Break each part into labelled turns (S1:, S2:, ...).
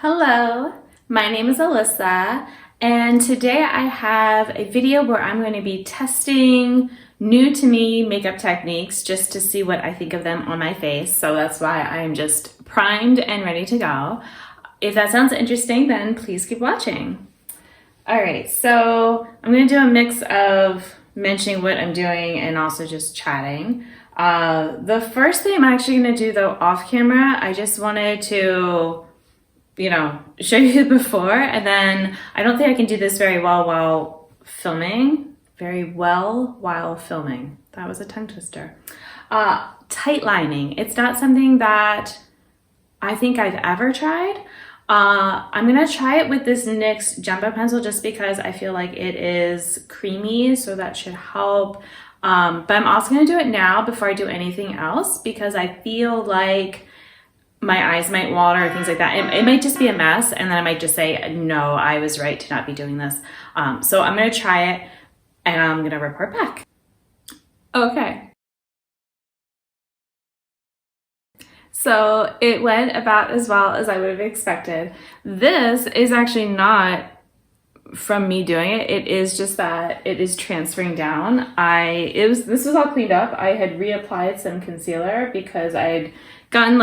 S1: Hello, my name is Alyssa, and today I have a video where I'm going to be testing new to me makeup techniques just to see what I think of them on my face. So that's why I'm just primed and ready to go. If that sounds interesting, then please keep watching. All right, so I'm going to do a mix of mentioning what I'm doing and also just chatting. The first thing I'm actually going to do though off camera, I just wanted to show you before, and then I don't think I can do this very well while filming. That was a tongue twister. Tight lining. It's not something that I think I've ever tried. I'm gonna try it with this NYX Jumbo pencil just because I feel like it is creamy, so that should help. But I'm also gonna do it now before I do anything else because I feel like my eyes might water or things like that. It might just be a mess, and then I might just say, no, I was right to not be doing this. So I'm gonna try it and I'm gonna report back. Okay. So it went about as well as I would have expected. This is actually not from me doing it. It is just that it is transferring down. This was all cleaned up. I had reapplied some concealer because I'd gotten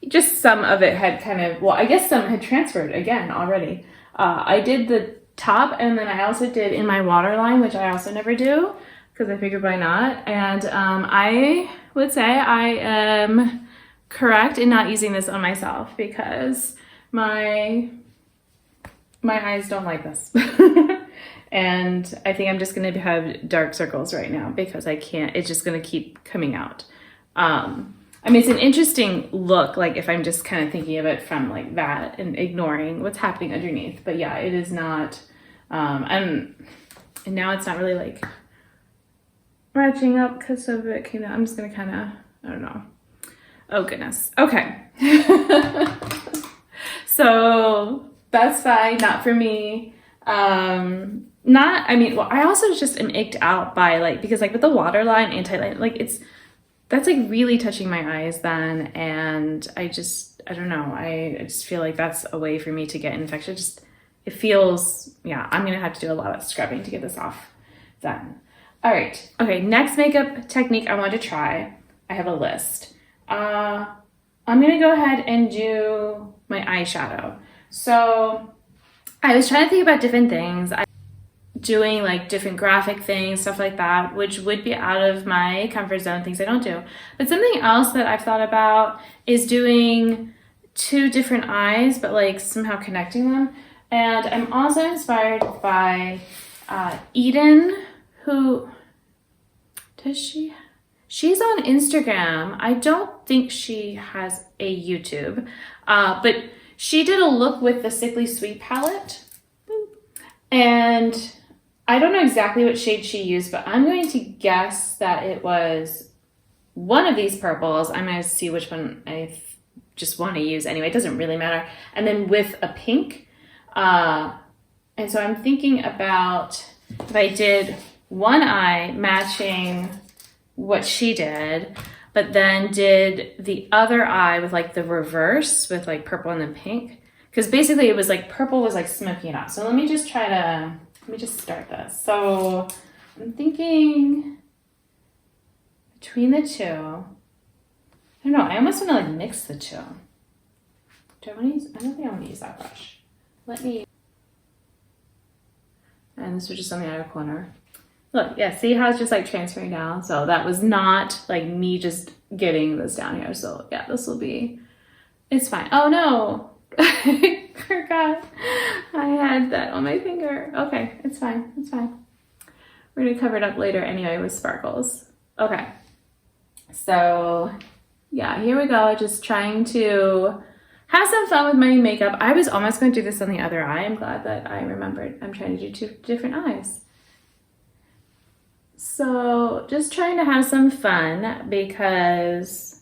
S1: just some of it had I guess some had transferred again already. I did the top, and then I also did in my waterline, which I also never do because I figured why not. And I would say I am correct in not using this on myself because my eyes don't like this. And I think I'm just going to have dark circles right now because I can't, it's just going to keep coming out. I mean, it's an interesting look, if I'm just kind of thinking of it from that and ignoring what's happening underneath. But yeah, it is not, and now it's not really ratcheting up because of it came out. I'm just going to I don't know. Oh goodness. Okay. So that's fine. Not for me. I also just am icked out by because with the waterline and tight line, that's really touching my eyes then, and I don't know, I just feel like that's a way for me to get infection. It feels, yeah, I'm gonna have to do a lot of scrubbing to get this off then. All right, okay, next makeup technique I want to try, I have a list. I'm gonna go ahead and do my eyeshadow. So I was trying to think about different things. Doing different graphic things, stuff like that, which would be out of my comfort zone, things I don't do. But something else that I've thought about is doing two different eyes, but somehow connecting them. And I'm also inspired by Eden, who, she's on Instagram. I don't think she has a YouTube, but she did a look with the Sickly Sweet palette. And I don't know exactly what shade she used, but I'm going to guess that it was one of these purples. I'm going to see which one I just want to use anyway. It doesn't really matter. And then with a pink. And so I'm thinking about if I did one eye matching what she did, but then did the other eye with the reverse with purple and then pink. Because basically it was purple was smoking it out. So let me just start this. So I'm thinking between the two, I don't know, I almost want to mix the two. I don't think I want to use that brush. And this was just on the outer corner. Look, yeah, see how it's just transferring down? So that was not me just getting this down here. So yeah, it's fine. Oh no. I forgot I had that on my finger. Okay, it's fine. We're gonna cover it up later anyway with sparkles. Okay, so yeah, here we go. Just trying to have some fun with my makeup. I was almost going to do this on the other eye. I'm glad that I remembered. I'm trying to do two different eyes. So just trying to have some fun because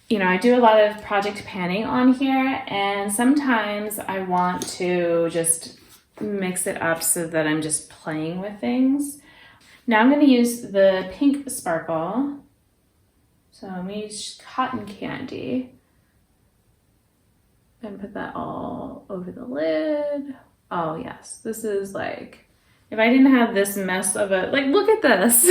S1: I do a lot of project panning on here, and sometimes I want to just mix it up so that I'm just playing with things. Now I'm going to use the pink sparkle. So I'm going to use Cotton Candy. and put that all over the lid. Oh yes, this is like, if I didn't have this mess of it, like look at this.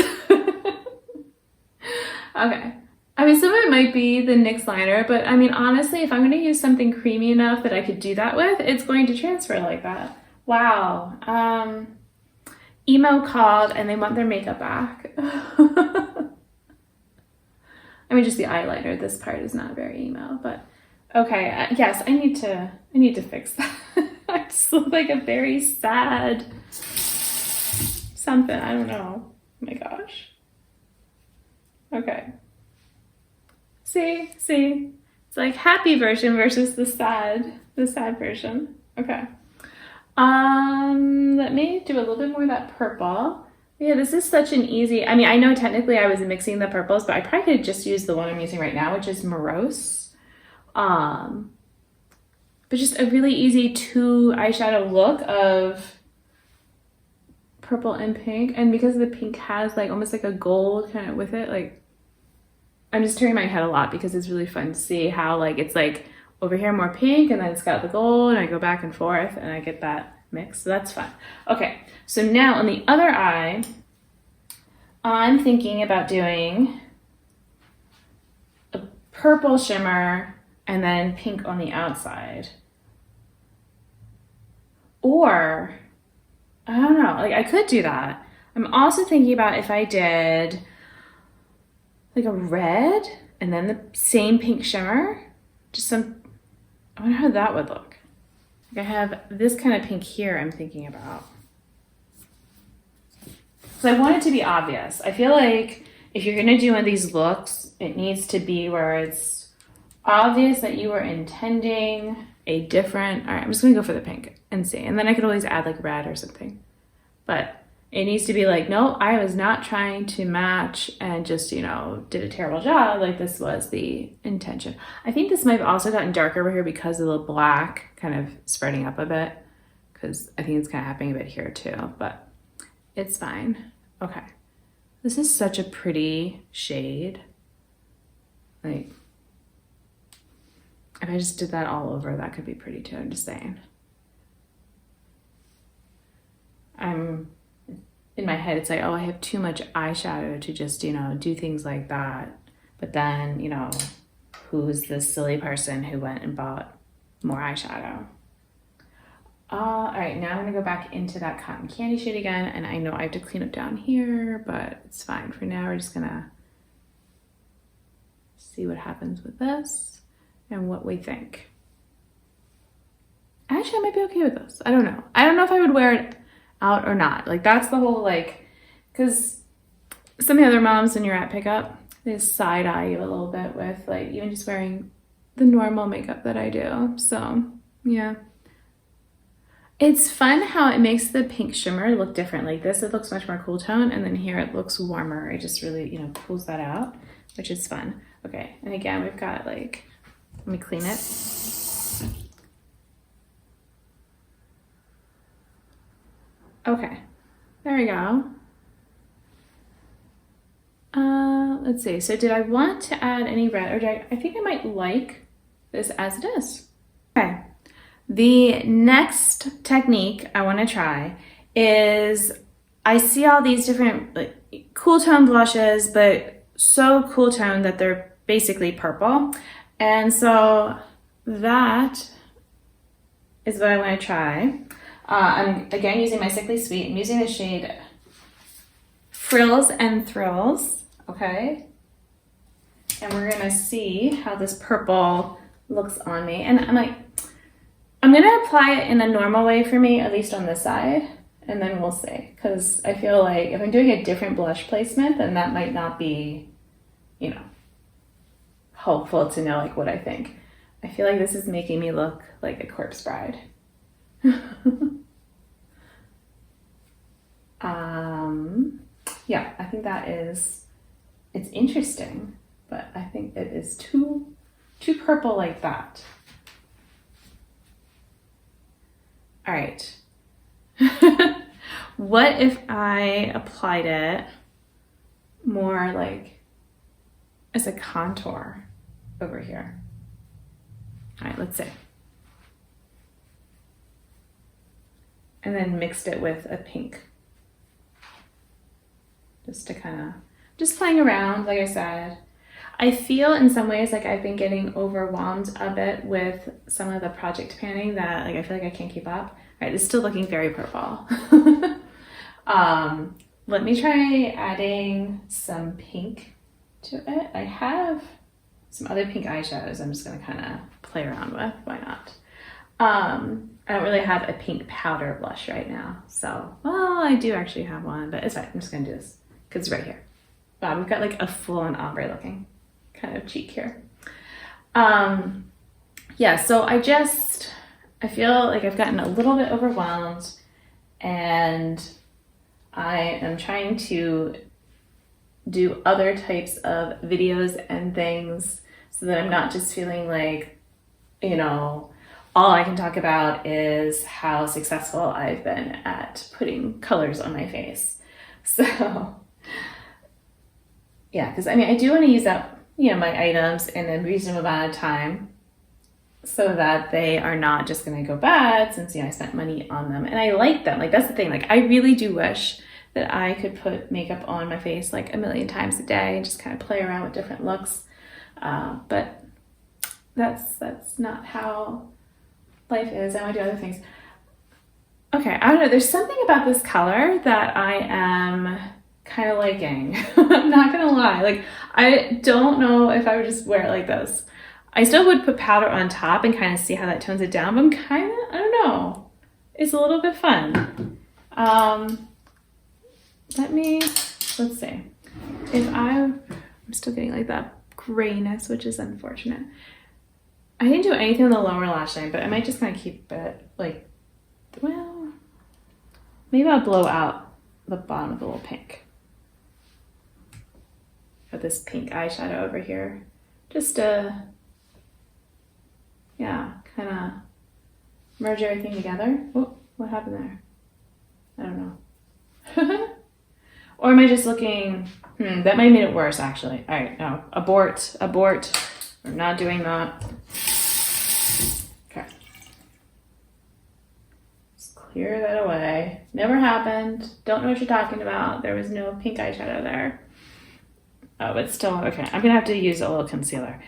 S1: Okay. I mean, some of it might be the NYX liner, but I mean, honestly, if I'm going to use something creamy enough that I could do that with, it's going to transfer like that. Wow. Emo called and they want their makeup back. I mean, just the eyeliner. This part is not very emo, but okay. Yes, I need to fix that. I just look like a very sad something. I don't know. Oh my gosh. Okay. See? It's like happy version versus the sad version. Okay. Let me do a little bit more of that purple. Yeah, this is such an easy, I mean, I know technically I was mixing the purples, but I probably could just use the one I'm using right now, which is Morose. But just a really easy 2 eyeshadow look of purple and pink. And because the pink has like almost like a gold kind of with it, like I'm just turning my head a lot because it's really fun to see how like it's like over here more pink and then it's got the gold and I go back and forth and I get that mix. So that's fun. Okay, so now on the other eye, I'm thinking about doing a purple shimmer and then pink on the outside. Or, I don't know, like I could do that. I'm also thinking about if I did like a red and then the same pink shimmer, just some, I wonder how that would look. Like I have this kind of pink here I'm thinking about. So I want it to be obvious. I feel like if you're gonna do one of these looks, it needs to be where it's obvious that you were intending a different, all right, I'm just gonna go for the pink and see. And then I could always add like red or something. But it needs to be like, no, I was not trying to match and just, you know, did a terrible job. Like this was the intention. I think this might have also gotten darker over here because of the black kind of spreading up a bit. Because I think it's kind of happening a bit here too, but it's fine. Okay. This is such a pretty shade. Like, if I just did that all over, that could be pretty too, I'm just saying. In my head, it's like, oh, I have too much eyeshadow to just, you know, do things like that. But then, you know, who's this silly person who went and bought more eyeshadow? All right, now I'm gonna go back into that cotton candy shade again. And I know I have to clean up down here, but it's fine. For now, we're just gonna see what happens with this and what we think. Actually, I might be okay with this. I don't know. I don't know if I would wear it out or not. Like that's the whole like, because some of the other moms when you're at pickup, they side eye you a little bit with like even just wearing the normal makeup that I do. So yeah. It's fun how it makes the pink shimmer look different. Like this, it looks much more cool tone, and then here it looks warmer. It just really, you know, pulls that out, which is fun. Okay, and again, we've got like, let me clean it. Okay, there we go. Let's see. So did I want to add any red, or I think I might like this as it is. Okay. The next technique I want to try is I see all these different like cool tone blushes, but so cool tone that they're basically purple. And so that is what I want to try. I'm again using my Sickly Sweet. I'm using the shade Frills and Thrills, okay? And we're gonna see how this purple looks on me. And I'm gonna apply it in a normal way for me, at least on this side, and then we'll see. Because I feel like if I'm doing a different blush placement, then that might not be, you know, helpful to know like what I think. I feel like this is making me look like a corpse bride. Yeah, I think that is, it's interesting, but I think it is too purple like that. All right. What if I applied it more like as a contour over here? All right, let's see. and then mixed it with a pink. Just to kind of, just playing around, like I said. I feel in some ways like I've been getting overwhelmed a bit with some of the project panning that like I feel like I can't keep up. All right, it's still looking very purple. Let me try adding some pink to it. I have some other pink eyeshadows I'm just gonna kind of play around with. Why not? I don't really have a pink powder blush right now. So, well, I do actually have one, but it's fine. I'm just gonna do this because it's right here. Wow, we've got like a full-on ombre looking kind of cheek here. Yeah, so I feel like I've gotten a little bit overwhelmed, and I am trying to do other types of videos and things so that I'm not just feeling like, you know, all I can talk about is how successful I've been at putting colors on my face. So yeah, because I mean, I do want to use up, you know, my items in a reasonable amount of time so that they are not just going to go bad since, you know, I spent money on them and I like them. Like, that's the thing. Like, I really do wish that I could put makeup on my face like a million times a day and just kind of play around with different looks. But that's not how life is. I want to do other things. Okay, I don't know. There's something about this color that I am kind of liking. I'm not gonna lie. Like, I don't know if I would just wear it like this. I still would put powder on top and kind of see how that tones it down, but I'm kind of, I don't know. It's a little bit fun. Let's see. I'm still getting like that grayness, which is unfortunate. I didn't do anything on the lower lash line, but I might just kind of keep it like, well, maybe I'll blow out the bottom of the little pink. Got this pink eyeshadow over here. Just to, yeah, kind of merge everything together. Oh, what happened there? I don't know. Or am I just looking, that might have made it worse actually. All right, no, abort. We're not doing that. Okay. Just clear that away. Never happened. Don't know what you're talking about. There was no pink eyeshadow there. Oh, but still, okay. I'm gonna have to use a little concealer.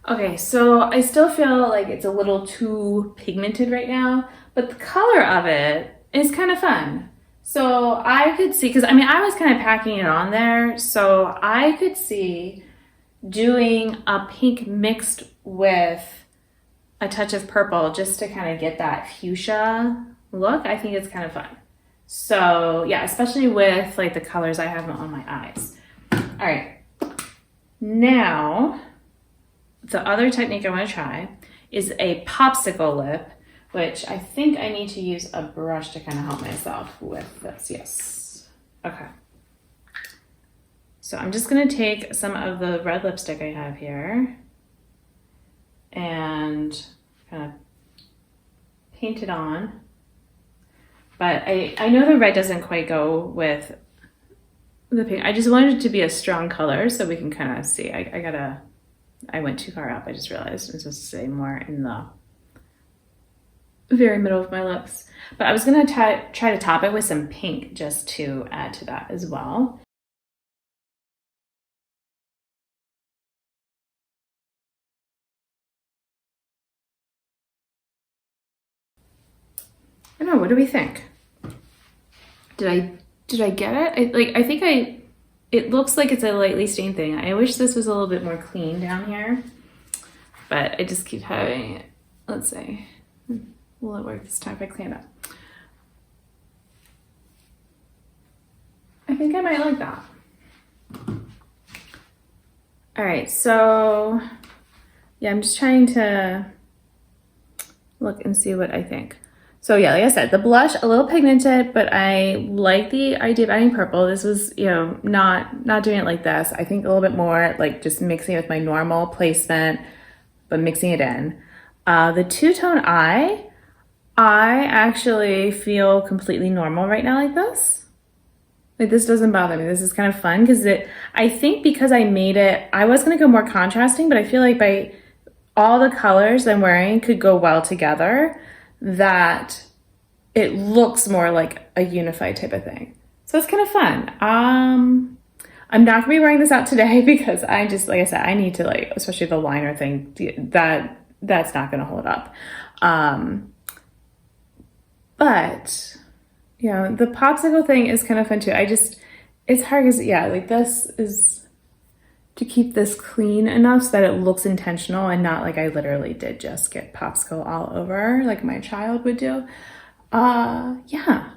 S1: Okay, so I still feel like it's a little too pigmented right now, but the color of it is kind of fun. So I could see, because I mean, I was kind of packing it on there, so I could see doing a pink mixed with a touch of purple just to kind of get that fuchsia look. I think it's kind of fun. So yeah, especially with like the colors I have on my eyes. All right, now the other technique I want to try is a popsicle lip, which I think I need to use a brush to kind of help myself with this. Yes. Okay. So I'm just going to take some of the red lipstick I have here and kind of paint it on. But I know the red doesn't quite go with the pink. I just wanted it to be a strong color so we can kind of see. I went too far up. I just realized I'm supposed to say more in the very middle of my lips. But I was going to try to top it with some pink just to add to that as well. I don't know, what do we think? Did I get it? I think it looks like it's a lightly stained thing. I wish this was a little bit more clean down here, but I just keep having it. Let's see. Will it work this time if I clean it up? I think I might like that. All right, so yeah, I'm just trying to look and see what I think. So yeah, like I said, the blush, a little pigmented, but I like the idea of adding purple. This was, you know, not doing it like this. I think a little bit more like just mixing it with my normal placement, but mixing it in. The two-tone eye, I actually feel completely normal right now like this. Like this doesn't bother me. This is kind of fun because I think because I made it, I was gonna go more contrasting, but I feel like by all the colors I'm wearing could go well together, that it looks more like a unified type of thing. So it's kind of fun. I'm not gonna be wearing this out today because I just, like I said, I need to like, especially the liner thing, that's not gonna hold up. But you know, the popsicle thing is kind of fun too. It's hard because, yeah, like this is to keep this clean enough so that it looks intentional and not like I literally did just get popsicle all over like my child would do. Yeah.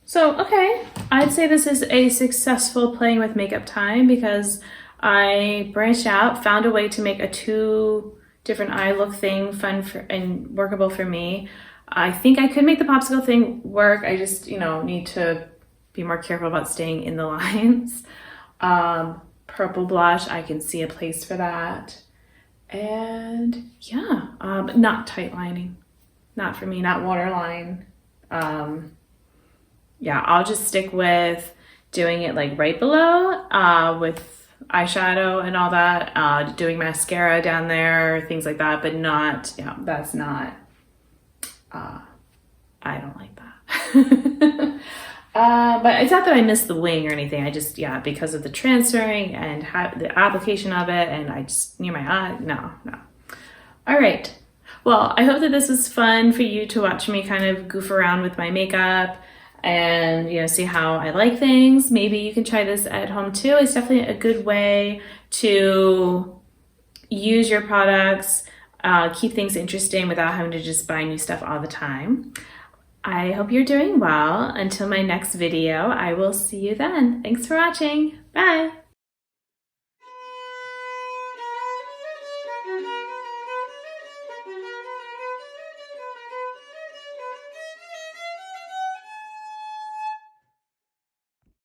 S1: So, okay, I'd say this is a successful playing with makeup time because I branched out, found a way to make a 2 different eye look thing fun and workable for me. I think I could make the popsicle thing work. I just, you know, need to be more careful about staying in the lines. Purple blush, I can see a place for that. And yeah, not tight lining. Not for me, not waterline. Yeah, I'll just stick with doing it like right below with eyeshadow and all that, doing mascara down there, things like that, but not, yeah, that's not, I don't like that. But it's not that I missed the wing or anything. I just, yeah, because of the transferring and the application of it, and I just, near my eye, no. All right. Well, I hope that this was fun for you to watch me kind of goof around with my makeup and, you know, see how I like things. Maybe you can try this at home too. It's definitely a good way to use your products, keep things interesting without having to just buy new stuff all the time. I hope you're doing well. Until my next video, I will see you then. Thanks for watching. Bye.